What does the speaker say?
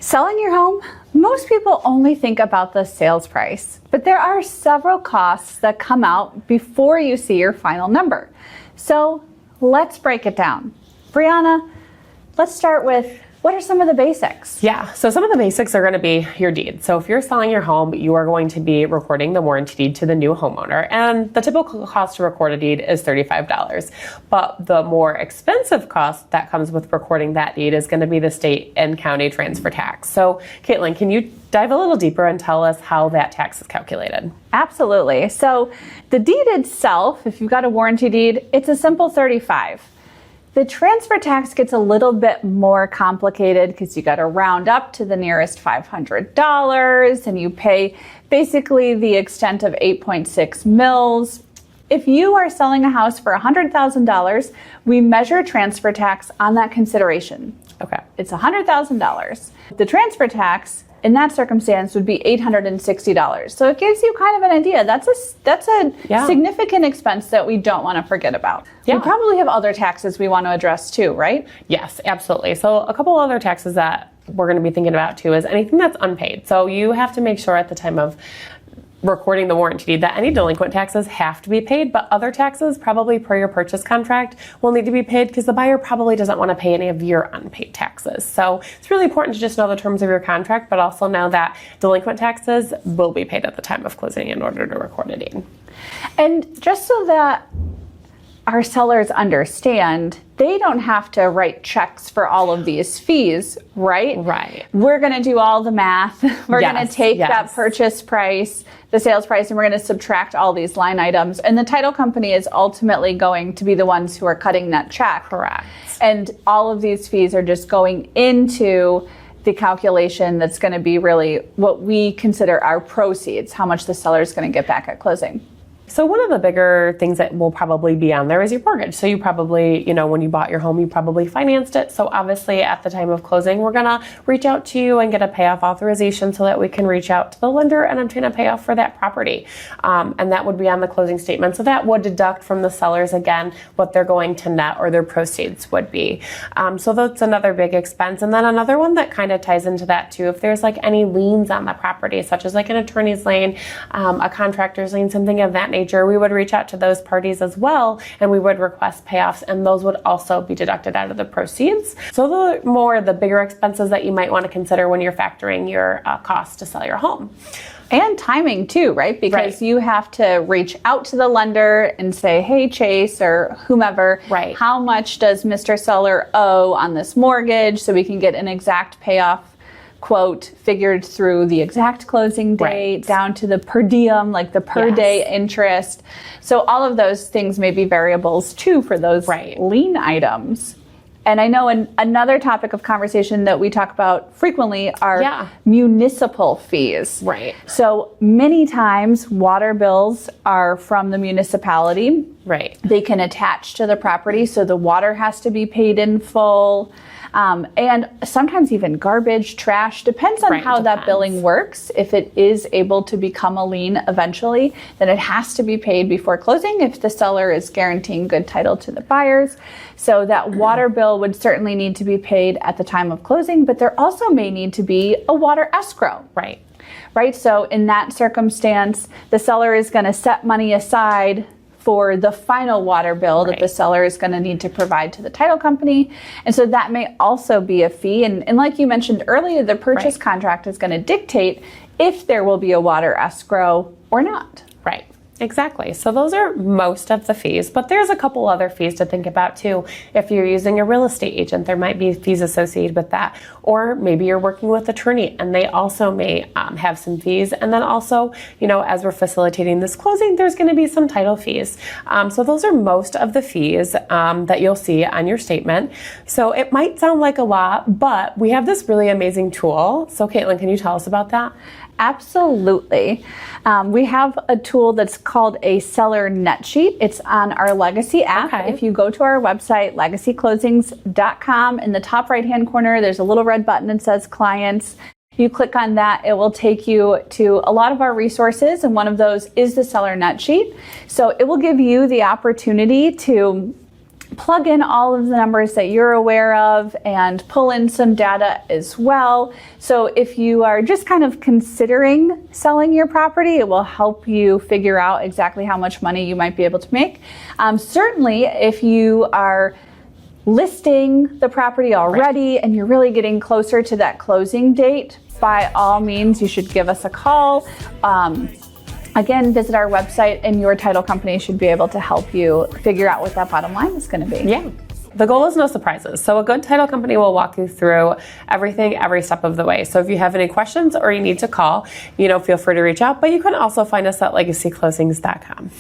Selling your home, most people only think about the sales price, but there are several costs that come out before you see your final number. So let's break it down. Briana, let's start with, what are some of the basics? Yeah, so some of the basics are going to be your deed. So if you're selling your home, you are going to be recording the warranty deed to the new homeowner. And the typical cost to record a deed is $35. But the more expensive cost that comes with recording that deed is going to be the state and county transfer tax. So Caitlin, can you dive a little deeper and tell us how that tax is calculated? Absolutely. So the deed itself, if you've got a warranty deed, it's a simple $35. The transfer tax gets a little bit more complicated because you got to round up to the nearest $500 and you pay basically the extent of 8.6 mils. If you are selling a house for $100,000, we measure transfer tax on that consideration. Okay. It's $100,000. The transfer tax in that circumstance would be $860. So it gives you kind of an idea. That's a significant expense that we don't want to forget about. Yeah. We probably have other taxes we want to address too, right? Yes, absolutely. So a couple other taxes that we're going to be thinking about too is anything that's unpaid. So you have to make sure at the time of recording the warranty deed that any delinquent taxes have to be paid, but other taxes, probably per your purchase contract, will need to be paid because the buyer probably doesn't want to pay any of your unpaid taxes. So it's really important to just know the terms of your contract, but also know that delinquent taxes will be paid at the time of closing in order to record a deed. And just so that our sellers understand, they don't have to write checks for all of these fees, right? Right. We're going to do all the math. We're going to take that purchase price, the sales price, and we're going to subtract all these line items. And the title company is ultimately going to be the ones who are cutting that check. Correct. And all of these fees are just going into the calculation that's going to be really what we consider our proceeds, how much the seller is going to get back at closing. So one of the bigger things that will probably be on there is your mortgage. So you probably, when you bought your home, you probably financed it. So obviously at the time of closing, we're going to reach out to you and get a payoff authorization so that we can reach out to the lender and obtain a payoff for that property. And that would be on the closing statement. So that would deduct from the sellers, again, what they're going to net or their proceeds would be. So that's another big expense. And then another one that kind of ties into that too, if there's like any liens on the property, such as like an attorney's lien, a contractor's lien, something of that nature, we would reach out to those parties as well and we would request payoffs, and those would also be deducted out of the proceeds. So the bigger expenses that you might want to consider when you're factoring your cost to sell your home. And timing too, right? Because you have to reach out to the lender and say, hey, Chase or whomever, how much does Mr. Seller owe on this mortgage, so we can get an exact payoff quote figured through the exact closing date down to the per diem, like the per day interest. So all of those things may be variables too for those lien items. And I know another topic of conversation that we talk about frequently are municipal fees. Right. So many times water bills are from the municipality. Right. They can attach to the property, so the water has to be paid in full. And sometimes even garbage, trash, depends on how that billing works. If it is able to become a lien eventually, then it has to be paid before closing if the seller is guaranteeing good title to the buyers. So that water bill would certainly need to be paid at the time of closing, but there also may need to be a water escrow. Right. So in that circumstance, the seller is going to set money aside for the final water bill that the seller is going to need to provide to the title company. And so that may also be a fee. And like you mentioned earlier, the purchase contract is going to dictate if there will be a water escrow or not. Right. Exactly. So those are most of the fees, but there's a couple other fees to think about too. If you're using a real estate agent, there might be fees associated with that. Or maybe you're working with an attorney and they also may have some fees. And then also, as we're facilitating this closing, there's going to be some title fees. So those are most of the fees that you'll see on your statement. So it might sound like a lot, but we have this really amazing tool. So Caitlin, can you tell us about that? Absolutely. We have a tool that's called a seller net sheet. It's on our Legacy app. If you go to our website, legacyclosings.com, in the top right-hand corner, there's a little red button that says Clients. You click on that, it will take you to a lot of our resources, and one of those is the seller net sheet. So it will give you the opportunity to plug in all of the numbers that you're aware of and pull in some data as well. So if you are just kind of considering selling your property, it will help you figure out exactly how much money you might be able to make. Certainly, if you are listing the property already and you're really getting closer to that closing date, by all means, you should give us a call. Again, visit our website and your title company should be able to help you figure out what that bottom line is going to be. Yeah. The goal is no surprises. So a good title company will walk you through everything every step of the way. So if you have any questions or you need to call, feel free to reach out, but you can also find us at legacyclosings.com.